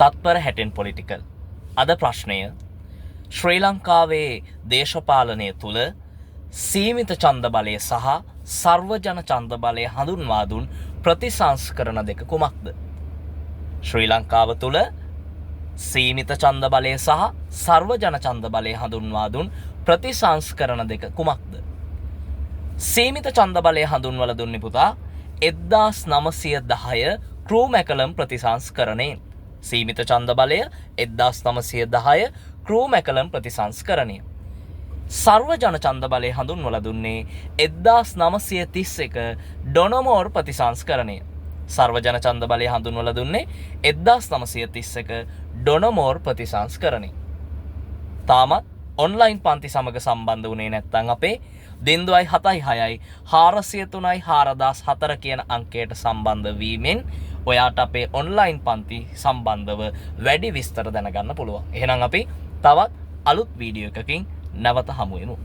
තත්පර 60 political. අද ප්‍රශ්නය ශ්‍රී ලංකාවේ දේශපාලනය තුළ සීමිත ඡන්ද බලය සහ සර්වජන ඡන්ද බලය හඳුන්වා දුන් ප්‍රතිසංස්කරණ දෙක කුමක්ද? ශ්‍රී ලංකාව තුළ සීමිත ඡන්ද බලය සහ සර්වජන ඡන්ද බලය හඳුන්වා දුන් ප්‍රතිසංස්කරණ දෙක කුමක්ද? සීමිත ඡන්ද බලය හඳුන්වලා දුන්නේ පුතා 1910 ක්‍රූ මැකලම් ප්‍රතිසංස්කරණයෙන්. සීමිත ඡන්ද බලය 1910 ක්‍රූ මැකලම් ප්‍රතිසංස්කරණය. සර්වජන ඡන්ද බලය හඳුන්වලා දුන්නේ 1931 ඩොනමෝර් ප්‍රතිසංස්කරණය. සර්වජන ඡන්ද බලය හඳුන්වලා දුන්නේ 1931 ඩොනමෝර් ප්‍රතිසංස්කරණය. තාමත් ඔන්ලයින් පන්ති සමග සම්බන්ධ වුණේ නැත්නම් අපේ 0.76 403 4004 කියන අංකයට සම්බන්ධ වීමෙන් ඔයාට අපේ ඔන්ලයින් පන්ති සම්බන්ධව වැඩි විස්තර දැනගන්න පුළුවන්. එහෙනම් අපි තවත් අලුත් වීඩියෝ එකකින් නැවත හමු වෙමු.